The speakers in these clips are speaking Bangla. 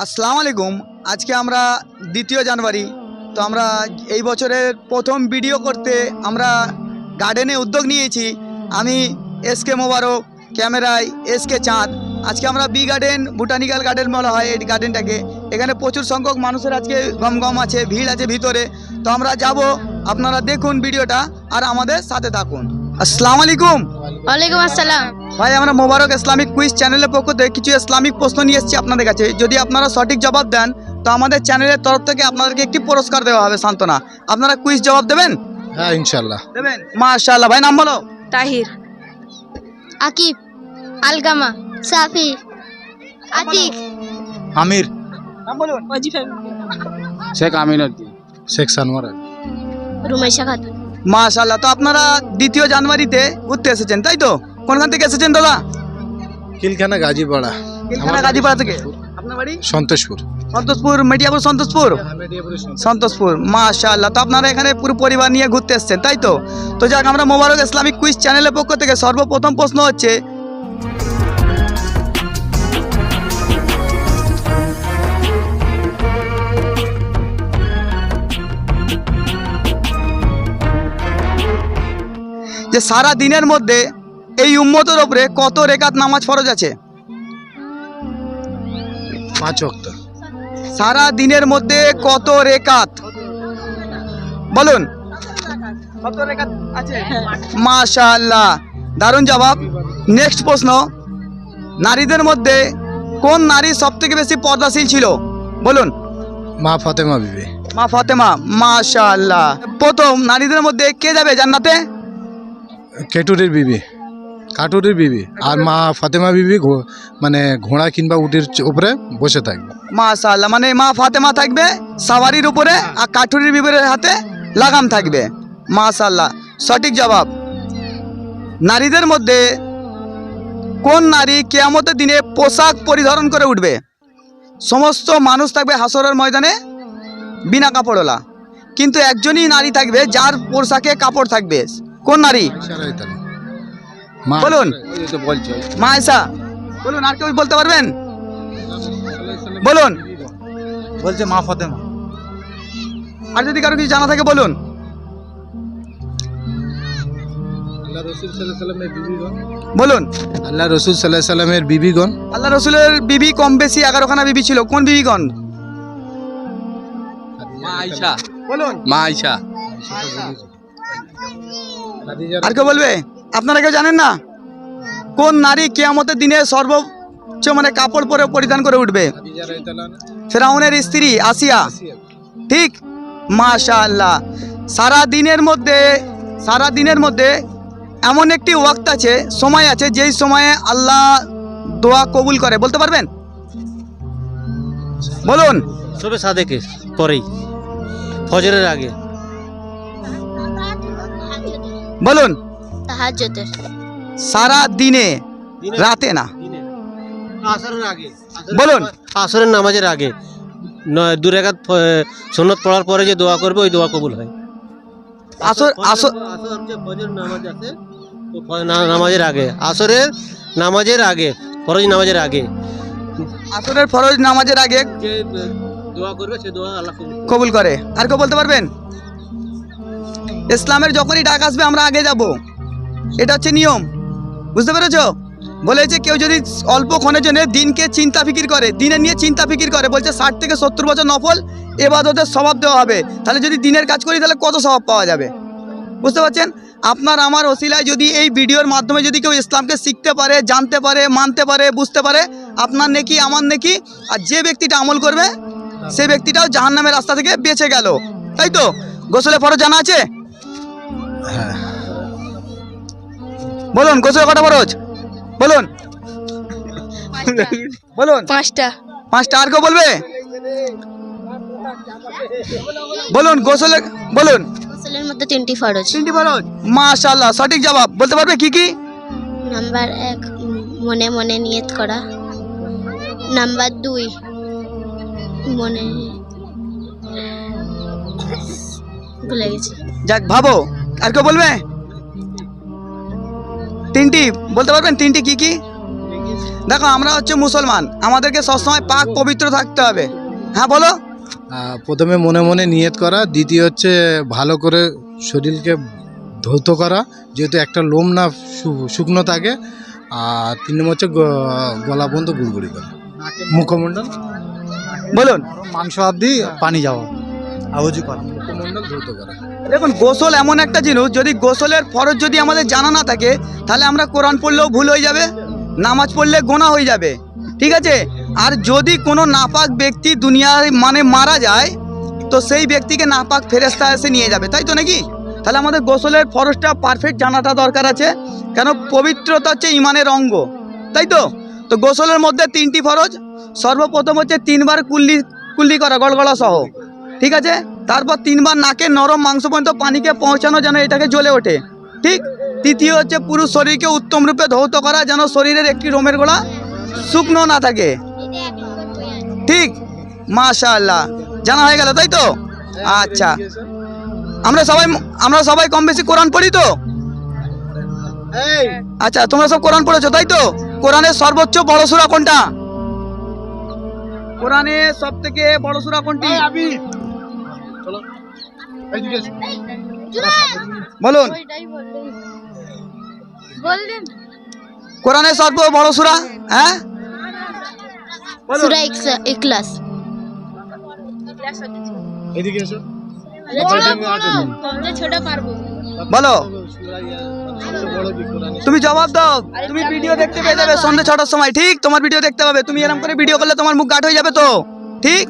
আসসালামু আলাইকুম। আজকে আমরা 2 জানুয়ারি, তো আমরা এই বছরের প্রথম ভিডিও করতে আমরা গার্ডেনে উদ্যোগ নিয়েছি। আমি এসকে মোবারক, ক্যামেরায় এসকে চাঁদ। আজকে আমরা বি গার্ডেন, বোটানিক্যাল গার্ডেন বলা হয় এই গার্ডেনটাকে। এখানে প্রচুর সংখ্যক মানুষের আজকে গম আছে, ভিড় আছে ভিতরে। তো আমরা যাব, আপনারা দেখুন ভিডিওটা আর আমাদের সাথে থাকুন। আসসালামু আলাইকুম। ওয়ালাইকুম আসসালাম। ভাই, আমরা মোবারক ইসলামিক কুইজ চ্যানেলের পক্ষ থেকে কিছু ইসলামিক প্রশ্ন নিয়ে এসেছি আপনাদের কাছে। যদি আপনারা সঠিক জবাব দেন তো আমাদের চ্যানেলের তরফ থেকে আপনাদেরকে একটি পুরস্কার দেওয়া হবে, সান্ত্বনা। আপনারা কুইজ জবাব দেবেন? হ্যাঁ, ইনশাল্লাহ দেবেন। মাশাআল্লাহ। ভাই, নাম বলো। তাহির, আকিব, আলগামা, সাফি, আতিক, আমির, নাম বলুন। শেখ আমিনুদ্দিন, শেখ সানোয়ার, রুমাইশা খাতুন। মাশাআল্লাহ। তো আপনারা 2 জানুয়ারিতে ঘুরতে এসেছেন, তাই তো? কোনখান থেকে এসেছেন দাদা? কিলখানা গাজীপাড়া, কিলখানা গাজীপাড়া থেকে। আপনার বাড়ি? সন্তোষপুর। সন্তোষপুর, মেটিয়াপুর, সন্তোষপুর। মাশাআল্লাহ। তো আপনারা এখানে পুরো পরিবার নিয়ে ঘুরতে এসেছেন, তাই তো? তো যাক, আমরা মোবারক ইসলামিক কুইজ চ্যানেলের পক্ষ থেকে সর্বপ্রথম প্রশ্ন হচ্ছে, যে সারা দিনের মধ্যে এই উম্মতের উপরে কত রেকাত নামাজ ফরজ আছে? 5 ওয়াক্ত। সারা দিনের মধ্যে কত রেকাত বলুন? কত রেকাত আছে? মাশাআল্লাহ, দারুণ জবাব। নেক্সট প্রশ্ন, নারীদের মধ্যে কোন নারী সবথেকে বেশি পর্দাশীল ছিল বলুন? মা ফাতেমা বিবি। মা ফাতেমা। মাশাআল্লাহ। প্রথম নারীদের মধ্যে কে যাবে জান্নাতে? কেটুরির বিবি, কাটুরির বিবি। আর মা ফাতেমা বিবি মানে ঘোড়া কিংবা উটের উপরে বসে থাকবে। মাশাআল্লাহ, মানে মা ফাতেমা থাকবে সাওয়ারির উপরে আর কাঠুরির বিবির হাতে লাগাম থাকবে। মাশাআল্লাহ, সঠিক জবাব। নারীদের মধ্যে কোন নারী কিয়ামতের দিনে পোশাক পরিধারণ করে উঠবে? সমস্ত মানুষ থাকবে হাসরের ময়দানে বিনা কাপড়ওয়ালা, কিন্তু একজনই নারী থাকবে যার পোশাকে কাপড় থাকবে। কোন নারী বলুন? মা আয়েশা। বলুন, আর কেউ বলতে পারবেন? বলুন। বলছে মা ফাতেমা। আর যদি কারো কিছু জানা থাকে বলুন। বলুন। আল্লাহ রসুল সাল্লাল্লাহু আলাইহি সাল্লামের বিবিগণ। আল্লাহ রসুলের বিবি কম বেশি 11খানা বিবি ছিল। কোন বিবিগণ? মা আয়েশা। বলুন। মা আয়েশা। আর কেউ বলবে? আপনারা কেউ জানেন না? কোন নারী কিয়ামতের দিনে সর্বোচ্চ মানে কাপড় পরে পরিধান করে উঠবে? ফেরাউনের স্ত্রী আসিয়া। ঠিক। মাশাআল্লাহ। সারা দিনের মধ্যে এমন একটি ওয়াক্ত আছে, সময় আছে, যেই সময়ে আল্লাহ দোয়া কবুল করে, বলতে পারবেন? বলুন। সবে সাদেকে পরেই ফজরের আগে। বলুন। তাহাজ্জুদের। সারা দিনে, রাতে না। আসরের আগে। বলুন। আসরের নামাজের আগে 2 রাকাত সুন্নত পড়ার পরে যে দোয়া করবে ওই দোয়া কবুল হয়। আসর যে ফজর নামাজ আছে নামাজের আগে, আসরের নামাজের আগে, ফরজ নামাজের আগে আসরের ফরজ নামাজের আগে যে দোয়া করবে সে দোয়া আল্লাহ কবুল করে। আর কেউ বলতে পারবেন? ইসলামের যখনই ডাক আসবে আমরা আগে যাব, এটা হচ্ছে নিয়ম। বুঝতে পেরেছো? বলেছে কেউ যদি অল্প ক্ষণের জন্য দিনকে চিন্তা ফিকির করে, দিনের নিয়ে চিন্তা ফিকির করে, বলছে 60 থেকে 70 বছর নফল ইবাদতের স্বভাব দেওয়া হবে। তাহলে যদি দিনের কাজ করি তাহলে কত স্বভাব পাওয়া যাবে? বুঝতে পারছেন? আপনার আমার ওসিলায় যদি এই ভিডিওর মাধ্যমে যদি কেউ ইসলামকে শিখতে পারে, জানতে পারে, মানতে পারে, বুঝতে পারে, আপনার নেকি আমার নেকি। আর যে ব্যক্তিটা আমল করবে সে ব্যক্তিটাও জাহান্নামের রাস্তা থেকে বেঁচে গেল, তাই তো? গোসলে ফরজ জানা আছে? হ্যাঁ। বলুন, গোসলে কটা ফরজ বলুন? বলুন। 5টা। 5টা। আর কেউ বলবে? বলুন। গোসলে বলুন। গোসলের মধ্যে 3টি ফরজ। 3টি ফরজ। মাশাআল্লাহ, সঠিক জবাব। বলতে পারবে কি কি? নাম্বার 1 মনে মনে নিয়ত করা। নাম্বার 2 মনে ভুলে গেছি। যাক, ভাবো। আর কেউ বলবে? 3টি বলতে পারবেন? 3টি কি কি? দেখো আমরা হচ্ছে মুসলমান, আমাদেরকে সবসময় পাক পবিত্র থাকতে হবে। হ্যাঁ বলো। প্রথমে মনে মনে নিয়ত করা, দ্বিতীয় হচ্ছে ভালো করে শরীরকে ধৌত করা, যেহেতু একটা লোম না শুকনো থাকে, আর 3 নম্বর হচ্ছে গলা পর্যন্ত গুড়গুড়ি করা, মুখমণ্ডল বলুন। মাংস অব্দি পানি যাওয়া, আওয়াজই করা। মুখমণ্ডল ধৌত করা। দেখুন গোসল এমন একটা জিনিস, যদি গোসলের ফরজ যদি আমাদের জানা না থাকে, তাহলে আমরা কোরআন পড়লেও ভুল হয়ে যাবে, নামাজ পড়লে গোনা হয়ে যাবে, ঠিক আছে। আর যদি কোনো নাপাক ব্যক্তি দুনিয়ায় মানে মারা যায়, তো সেই ব্যক্তিকে নাপাক ফেরেশতা এসে নিয়ে যাবে, তাই তো নাকি? তাহলে আমাদের গোসলের ফরজটা পারফেক্ট জানাটা দরকার আছে, কেন পবিত্রতা হচ্ছে ইমানের অঙ্গ, তাই তো। তো গোসলের মধ্যে 3টি ফরজ। সর্বপ্রথম হচ্ছে 3 বার কুল্লি করা গলগলা সহ, ঠিক আছে। তারপর 3 বার নাকে নরম মাংস পর্যন্ত পানিকে পৌঁছানো, যেন এটাকে জ্বলে ওঠে, ঠিক। তৃতীয় হচ্ছে পুরো শরীরকে উত্তম রূপে ধৌত করা, যেন শরীরের একটি রোমের গোড়া শুকনো না থাকে, ঠিক। মাশাআল্লাহ, জানা হয়ে গেল, তাই তো। আচ্ছা, আমরা সবাই কম বেশি কোরআন পড়ি তো? আচ্ছা, তোমরা সব কোরআন পড়েছো, তাই তো? কোরআনের সর্বোচ্চ বড় সূরা কোনটা? কোরআনের সবথেকে বড় সূরা কোনটি? বলুন। কোরআনের সর্ব বড় সূরা, হ্যাঁ সূরা ইখলাস। বলো। তুমি জবাব দাও, তুমি ভিডিও দেখতে পেয়ে যাবে সন্ধ্যে 6টার সময়, ঠিক। তোমার ভিডিও দেখতে পাবে, তুমি এরকম করে ভিডিও করলে তোমার মুখ গাঢ় হয়ে যাবে তো, ঠিক।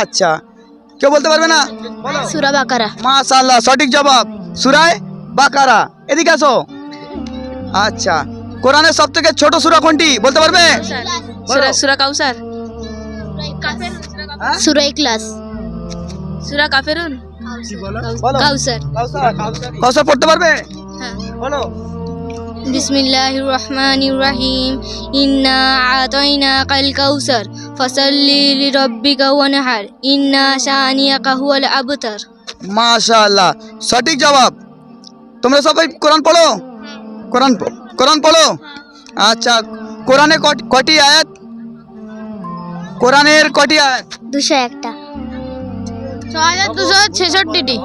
আচ্ছা, কেউ বলতে পারবে না? সূরা বাকারা। মাশাআল্লাহ, সঠিক জবাব, সূরা বাকারা। এদিকে আসো। আচ্ছা, কোরআনের সবথেকে ছোট সূরা কোনটি বলতে পারবে? সূরা কাউসার, হ্যাঁ? সূরা ইখলাস। সূরা কাফেরুন, বলো। কাউসার। কাউসার পড়তে পারবে? হ্যাঁ। বলো। বিসমিল্লাহির রহমানির রহিম, ইন্না আতাইনাকাল কাউসার ফাসাল্লি লিরাব্বিকা ওয়ানহার, ইন্না শানিয়াকা হুয়াল আবতার। মাশাআল্লাহ, সঠিক জবাব। তোমরা সবাই কোরআন পড়ো? কোরআন পড়ো। আচ্ছা, কোরআনে কটি আয়াত? কোরআনের কটি আয়াত? 201টা। 6266টি।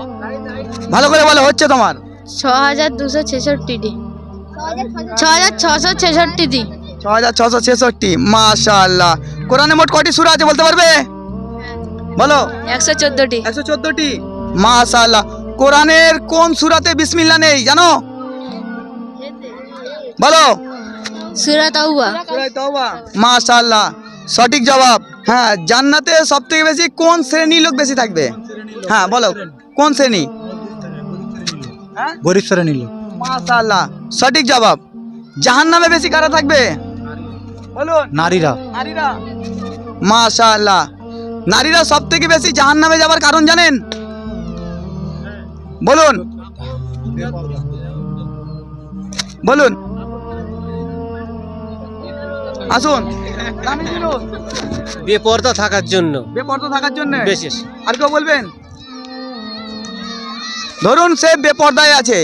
ভালো করে বলো, হচ্ছে তোমার। 6266টি। 6666টি। 6666। মাশাআল্লাহ। কোরআনে মোট কটি সূরা আছে বলতে পারবে? বলো। 114টি। 114টি। মাশাআল্লাহ। কোরআনের কোন সূরাতে বিসমিল্লাহ নেই জানো? বলো। সূরা তাওবা। সূরা তাওবা। মাশাআল্লাহ, সঠিক জবাব। হ্যাঁ, জান্নাতে সবথেকে বেশি কোন শ্রেণীর লোক বেশি থাকবে? হ্যাঁ বলো, কোন শ্রেণী? হ্যাঁ, গরিব শ্রেণীর লোক। মাশাআল্লাহ, সঠিক জবাব। জাহান্নামে বেশি কারা থাকবে? বলুন। নারীরা। নারীরা। মাশাআল্লাহ, নারীরা সবথেকে বেশি জাহান্নামে যাবার কারণ জানেন? বলুন। বলুন, আসুন। বেপরদা থাকার জন্য, বেপরদা থাকার জন্য। বিশেষ। আর কেউ বলবেন? ধরুন সে বেপরদায় আছে,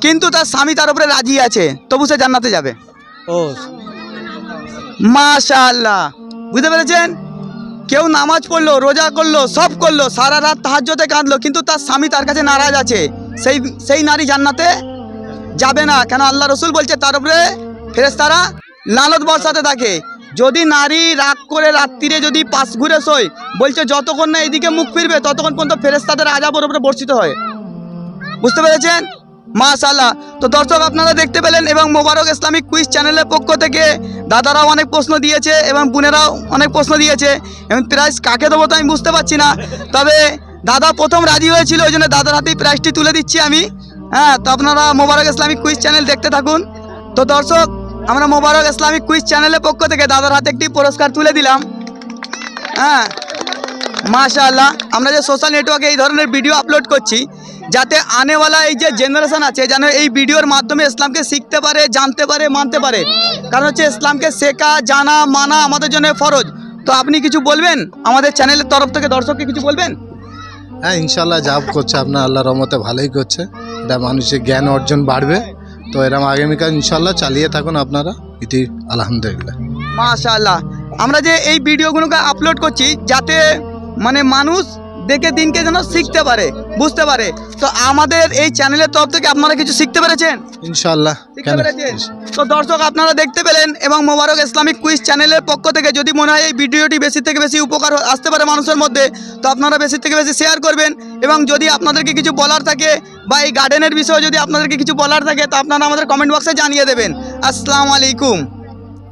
কিন্তু তার স্বামী তার উপরে রাজি আছে, তবু সে জান্নাতে যাবে। ও মাশাআল্লাহ, বুঝতে পেরেছেন? কেউ নামাজ পড়লো, রোজা করলো, সব করলো, সারা রাত তাহাজ্জুদে কাঁদলো, কিন্তু তার স্বামী তার কাছে নারাজ আছে, সেই নারী জান্নাতে যাবে না। কেন? আল্লাহ রসুল বলছে তার উপরে ফেরেশতারা লানত বর্ষাতে থাকে। যদি নারী রাগ করে রাত্রিরে যদি পাশ ঘুরে শোয়, বলছে যতক্ষণ না এদিকে মুখ ফিরবে ততক্ষণ পর্যন্ত ফেরেশতাদের আযাবের উপরে বর্ষিত হয়। বুঝতে পেরেছেন? মাশাআল্লাহ। তো দর্শক, আপনারা দেখতে পেলেন, এবং মোবারক ইসলামিক কুইজ চ্যানেলের পক্ষ থেকে দাদারাও অনেক প্রশ্ন দিয়েছে এবং বোনেরাও অনেক প্রশ্ন দিয়েছে, এবং প্রাইজ কাকে দেবো তো আমি বুঝতে পারছি না। তবে দাদা প্রথম রাজি হয়েছিল, ওই জন্য দাদার হাতেই প্রাইজটি তুলে দিচ্ছি আমি। হ্যাঁ, তো আপনারা মোবারক ইসলামিক কুইজ চ্যানেল দেখতে থাকুন। তো দর্শক, আমরা মোবারক ইসলামিক কুইজ চ্যানেলের পক্ষ থেকে দাদার হাতে একটি পুরস্কার তুলে দিলাম। হ্যাঁ, মাশাআল্লাহ। আমরা যে সোশ্যাল নেটওয়ার্কে এই ধরনের ভিডিও আপলোড করছি, যাতে আনেওয়ালা এই যে জেনারেশন আছে, যেন এই ভিডিওর মাধ্যমে ইসলামকে শিখতে পারে, জানতে পারে, মানতে পারে। কারণ হচ্ছে ইসলামকে শেখা, জানা, মানা আমাদের জন্য ফরজ। তো আপনি কিছু বলবেন আমাদের চ্যানেলের তরফ থেকে? দর্শককে কিছু বলবেন? হ্যাঁ, ইনশাল্লাহ যা করছে আপনার আল্লাহর রহমতে ভালোই করছে, এটা মানুষের জ্ঞান অর্জন বাড়বে। তো এরকম আগামীকাল ইনশাল্লাহ চালিয়ে থাকুন আপনারা, ইতি আলহামদুলিল্লাহ। মাশাআল্লাহ। আমরা যে এই ভিডিওগুলোকে আপলোড করছি যাতে মানে মানুষ দেখে দিনকে যেন শিখতে পারে, বুঝতে পারে, তো আমাদের এই চ্যানেলের তরফ থেকে আপনারা কিছু শিখতে পেরেছেন? ইনশাআল্লাহ। শিখতে পেরেছেন? তো দর্শক আপনারা দেখতে পেলেন, এবং মোবারক ইসলামিক কুইজ চ্যানেলের পক্ষ থেকে যদি মনে হয় এই ভিডিওটি বেশি থেকে বেশি উপকার আসতে পারে মানুষের মধ্যে, তো আপনারা বেশি থেকে বেশি শেয়ার করবেন। এবং যদি আপনাদেরকে কিছু বলার থাকে বা এই গার্ডেনের বিষয়ে যদি আপনাদেরকে কিছু বলার থাকে, তো আপনারা আমাদের কমেন্ট বক্সে জানিয়ে দেবেন। আসসালামু আলাইকুম।